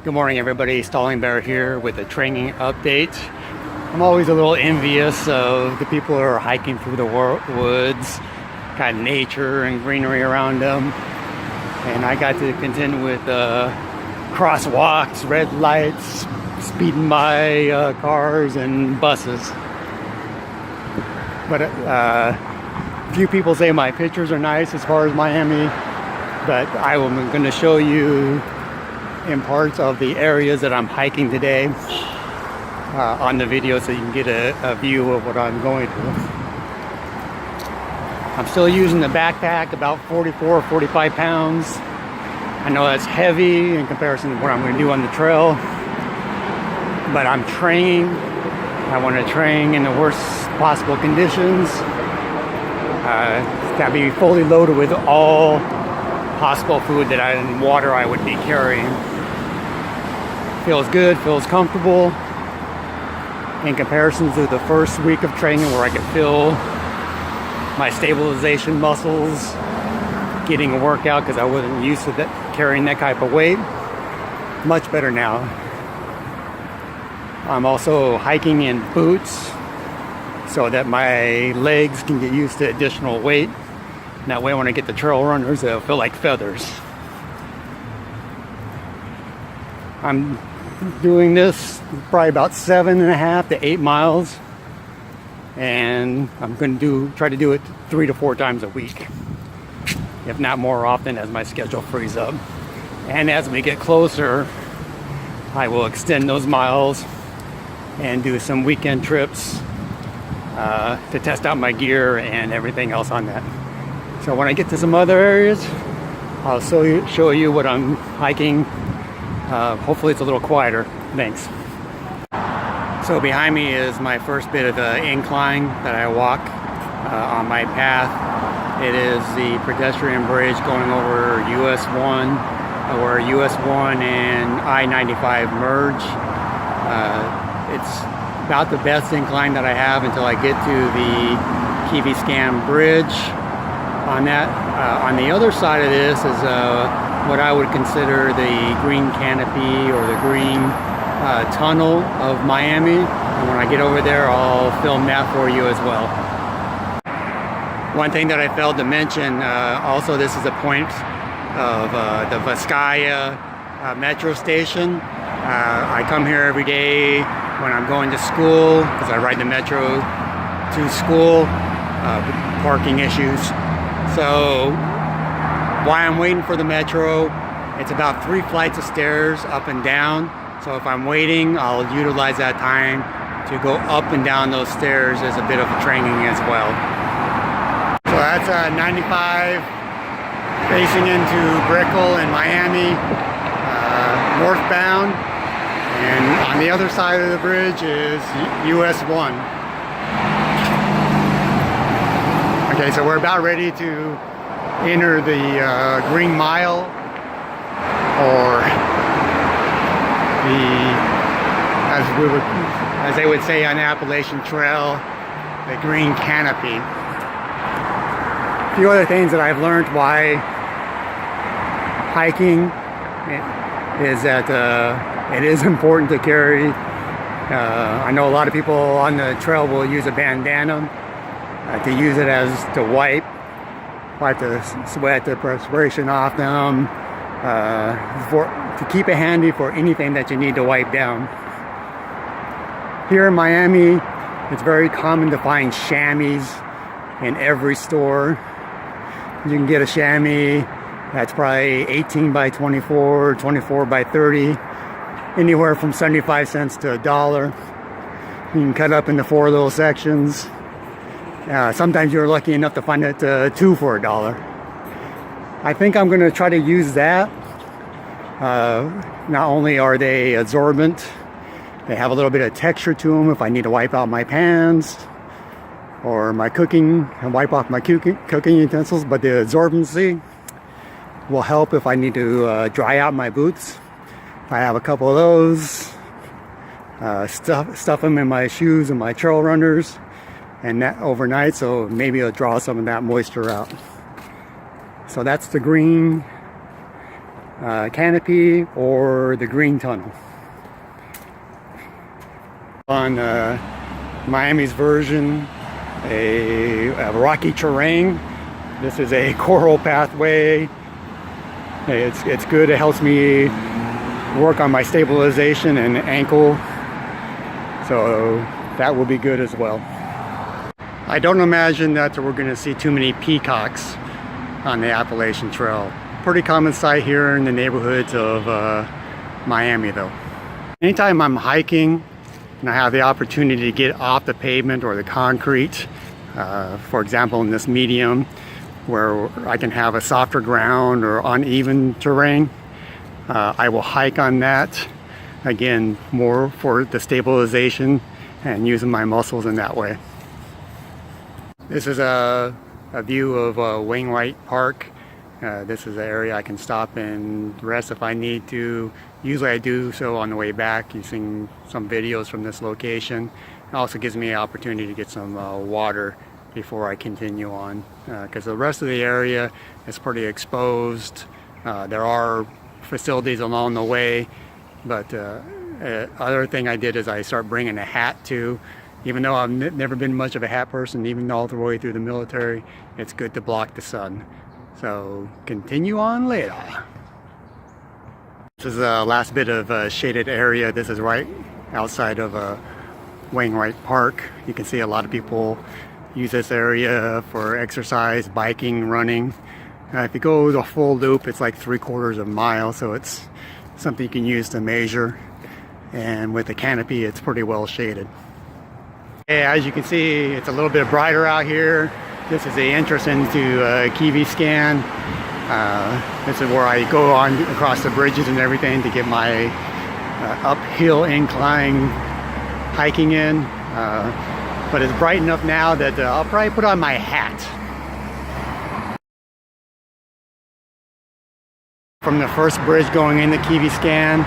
Good morning, everybody. Stalling Bear here with a training update. I'm always a little envious of the people who are hiking through the woods, got nature and greenery around them, and I got to contend with crosswalks, red lights, speeding by cars and buses. But few people say my pictures are nice as far as Miami, but I'm going to show you in parts of the areas that I'm hiking today on the video so you can get a view of what I'm going through. I'm still using the backpack, about 44 or 45 pounds. I know that's heavy in comparison to what I'm going to do on the trail, but I'm training. I want to train in the worst possible conditions. It's got to be fully loaded with all possible food and water I would be carrying. Feels good, feels comfortable in comparison to the first week of training where I could feel my stabilization muscles getting a workout because I wasn't used to carrying that type of weight. Much better now. I'm also hiking in boots so that my legs can get used to additional weight. And that way when I get the trail runners, they'll feel like feathers. I'm doing this probably about 7.5 to 8 miles, and I'm going to try to do it 3 to 4 times a week, if not more often as my schedule frees up. And as we get closer, I will extend those miles and do some weekend trips to test out my gear and everything else on that. So when I get to some other areas, I'll show you what I'm hiking. Hopefully it's a little quieter. Thanks. So behind me is my first bit of the incline that I walk on my path. It is the pedestrian bridge going over US 1, where US 1 and I-95 merge. It's about the best incline that I have until I get to the Biscayne bridge. On that, on the other side of this is what I would consider the green canopy or the green tunnel of Miami. And when I get over there, I'll film that for you as well. One thing that I failed to mention, also this is a point of the Biscayne metro station. I come here every day when I'm going to school because I ride the metro to school, parking issues. So while I'm waiting for the metro, it's about 3 flights of stairs up and down. So if I'm waiting, I'll utilize that time to go up and down those stairs as a bit of training as well. So that's 95 facing into Brickell in Miami, northbound. And on the other side of the bridge is US 1. Okay, so we're about ready to enter the Green Mile, or as they would say on the Appalachian Trail, the Green Canopy. A few other things that I've learned why hiking is that it is important to carry. I know a lot of people on the trail will use a bandana to use it as to wipe the sweat, the perspiration off them, to keep it handy for anything that you need to wipe down. Here in Miami, it's very common to find chamois in every store. You can get a chamois that's probably 18 by 24, 24 by 30, anywhere from 75 cents to $1. You can cut up into 4 little sections. Sometimes you're lucky enough to find it 2 for $1. I think I'm going to try to use that. Not only are they absorbent, they have a little bit of texture to them if I need to wipe out my pans or my cooking and wipe off my cooking utensils, but the absorbency will help if I need to dry out my boots. I have a couple of those, stuff them in my shoes and my trail runners, and that overnight, so maybe it'll draw some of that moisture out. So that's the green canopy or the green tunnel. On Miami's version, a rocky terrain. This is a coral pathway. It's good. It helps me work on my stabilization and ankle, so that will be good as well. I don't imagine that we're going to see too many peacocks on the Appalachian Trail. Pretty common sight here in the neighborhoods of Miami though. Anytime I'm hiking and I have the opportunity to get off the pavement or the concrete, for example in this medium where I can have a softer ground or uneven terrain, I will hike on that. Again, more for the stabilization and using my muscles in that way. This is a view of Wainwright Park. This is an area I can stop and rest if I need to. Usually I do so on the way back, using some videos from this location. It also gives me an opportunity to get some water before I continue on, because the rest of the area is pretty exposed. There are facilities along the way, but other thing I did is I started bringing a hat too. Even though I've never been much of a hat person, even all the way through the military, it's good to block the sun. So continue on later. This is the last bit of shaded area. This is right outside of Wainwright Park. You can see a lot of people use this area for exercise, biking, running. If you go the full loop, it's like 3/4 of a mile, so it's something you can use to measure. And with the canopy, it's pretty well shaded. As you can see, it's a little bit brighter out here. This is the entrance into Biscayne. This is where I go on across the bridges and everything to get my uphill incline hiking in. But it's bright enough now that I'll probably put on my hat. From the first bridge going into Biscayne,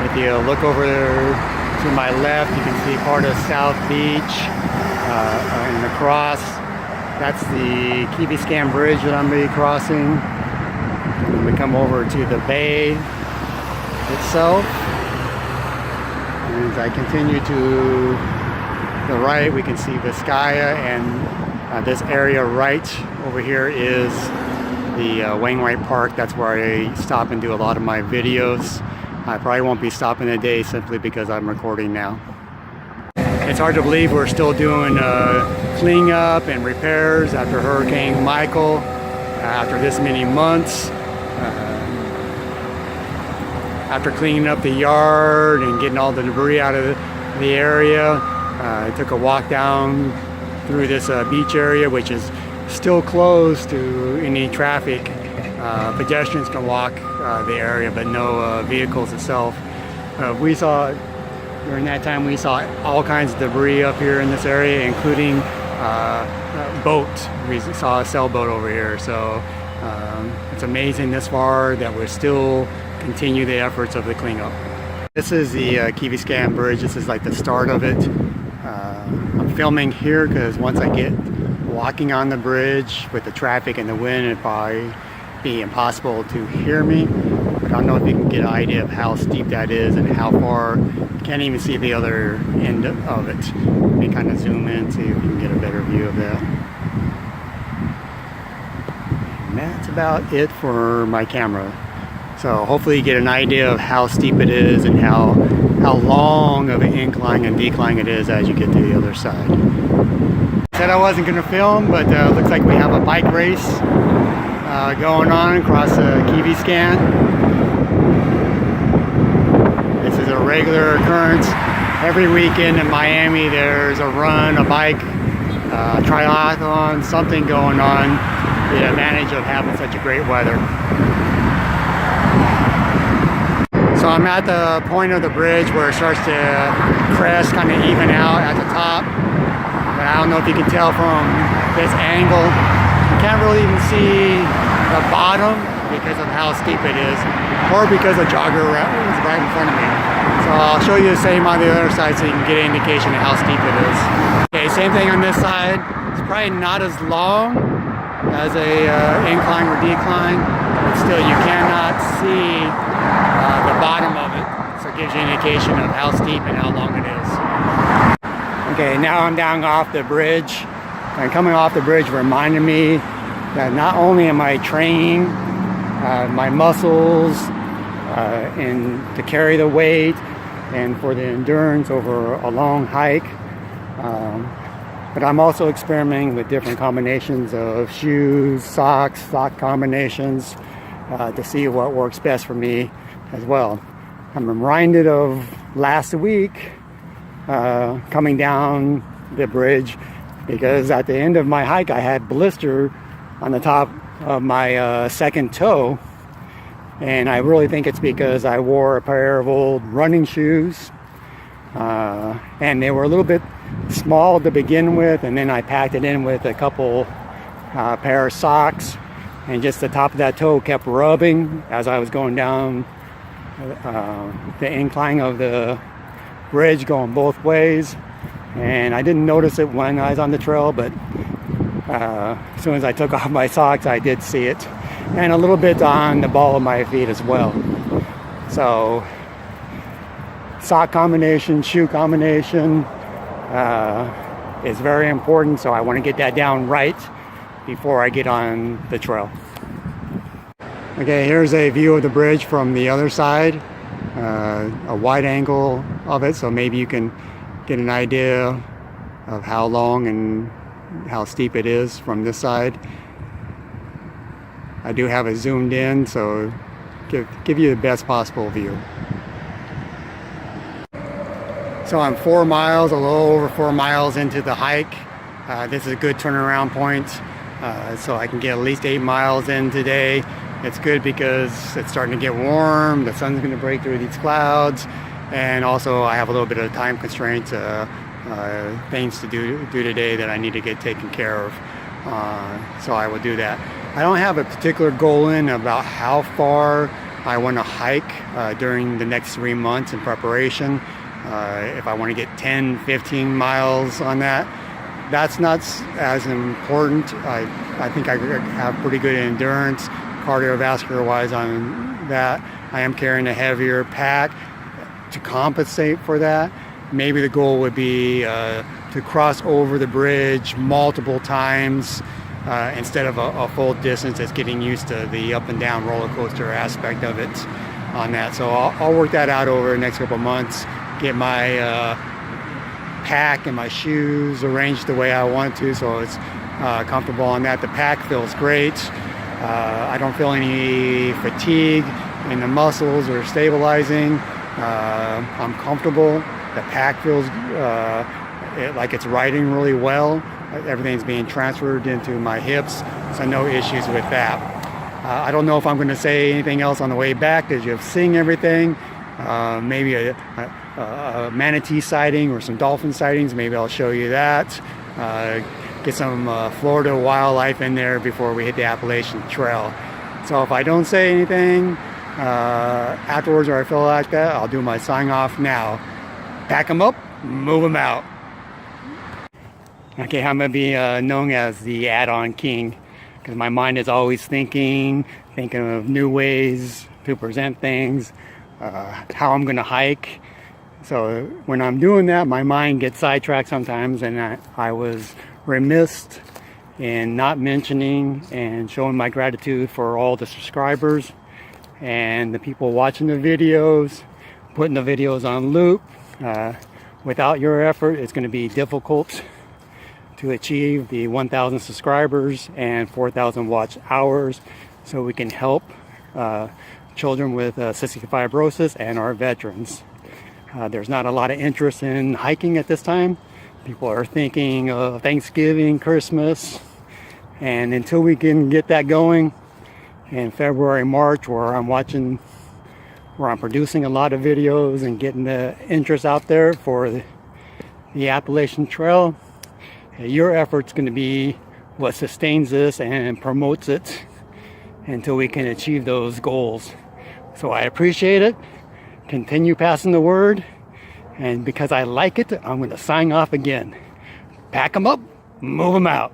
if you look over there to my left, you can see part of South Beach, and across, that's the Biscayne Bridge that I'm going to be crossing. And we come over to the bay itself. And as I continue to the right, we can see Biscayne, and this area right over here is the Wainwright Park. That's where I stop and do a lot of my videos. I probably won't be stopping today simply because I'm recording now. It's hard to believe we're still doing cleanup and repairs after Hurricane Michael, after this many months. After cleaning up the yard and getting all the debris out of the area, I took a walk down through this beach area, which is still closed to any traffic. Pedestrians can walk the area, but no vehicles itself. During that time, we saw all kinds of debris up here in this area, including boats. We saw a sailboat over here, so it's amazing this far that we're still continue the efforts of the cleanup. This is the Biscayne Bridge. This is like the start of it. I'm filming here because once I get walking on the bridge with the traffic and the wind, it'd probably be impossible to hear me. But I don't know if you can get an idea of how steep that is and how far. You can't even see the other end of it. Let me kind of zoom in, see if you can get a better view of that. And that's about it for my camera. So hopefully you get an idea of how steep it is and how long of an incline and decline it is as you get to the other side. I said I wasn't going to film, but it looks like we have a bike race going on across Biscayne. This is a regular occurrence. Every weekend in Miami there's a run, a bike, triathlon, something going on. The advantage of having such a great weather. So I'm at the point of the bridge where it starts to crest, kind of even out at the top. But I don't know if you can tell from this angle. You can't really even see the bottom because of how steep it is, or because the jogger is right in front of me. So I'll show you the same on the other side so you can get an indication of how steep it is. Okay, same thing on this side. It's probably not as long as a incline or decline. but still you cannot see the bottom of it, so it gives you an indication of how steep and how long it is. Okay, now I'm down off the bridge, and coming off the bridge reminded me that not only am I training my muscles and to carry the weight and for the endurance over a long hike, but I'm also experimenting with different combinations of shoes, socks, sock combinations to see what works best for me as well. I'm reminded of last week coming down the bridge, because at the end of my hike I had blister on the top of my second toe, and I really think it's because I wore a pair of old running shoes, and they were a little bit small to begin with, and then I packed it in with a couple pair of socks, and just the top of that toe kept rubbing as I was going down the incline of the bridge, going both ways. And I didn't notice it when I was on the trail, but as soon as I took off my socks I did see it, and a little bit on the ball of my feet as well. So sock combination, shoe combination is very important, so I want to get that down right before I get on the trail. Okay, here's a view of the bridge from the other side, a wide angle of it, so maybe you can get an idea of how long and how steep it is from this side. I do have it zoomed in, so give you the best possible view. So I'm 4 miles, a little over 4 miles into the hike. This is a good turnaround point, so I can get at least 8 miles in today. It's good because it's starting to get warm, the sun's going to break through these clouds, and also I have a little bit of time constraints, things to do today that I need to get taken care of, so I will do that. I don't have a particular goal in about how far I want to hike during the next 3 months in preparation. If I want to get 10, 15 miles on that, that's not as important. I think I have pretty good endurance, cardiovascular wise on that. I am carrying a heavier pack to compensate for that. Maybe the goal would be to cross over the bridge multiple times instead of a full distance. It's getting used to the up and down roller coaster aspect of it on that. So I'll work that out over the next couple of months, get my pack and my shoes arranged the way I want to, so it's comfortable on that. The pack feels great. I don't feel any fatigue in the muscles or stabilizing. I'm comfortable. The pack feels like it's riding really well. Everything's being transferred into my hips, so no issues with that. I don't know if I'm going to say anything else on the way back because you've seen everything. Maybe a manatee sighting or some dolphin sightings. Maybe I'll show you that. Get some Florida wildlife in there before we hit the Appalachian Trail. So if I don't say anything afterwards, or I feel like that, I'll do my sign off now. Pack them up, move them out. Okay, I'm going to be known as the add-on king, because my mind is always thinking of new ways to present things, how I'm going to hike. So when I'm doing that, my mind gets sidetracked sometimes, and I was remiss in not mentioning and showing my gratitude for all the subscribers and the people watching the videos, putting the videos on loop. Without your effort, it's going to be difficult to achieve the 1,000 subscribers and 4,000 watch hours, so we can help children with cystic fibrosis and our veterans. There's not a lot of interest in hiking at this time. People are thinking of Thanksgiving, Christmas, and until we can get that going in February, March, where I'm producing a lot of videos and getting the interest out there for the Appalachian Trail, your effort's going to be what sustains this and promotes it until we can achieve those goals. So I appreciate it. Continue passing the word, and because I like it, I'm going to sign off again. Pack them up, move them out.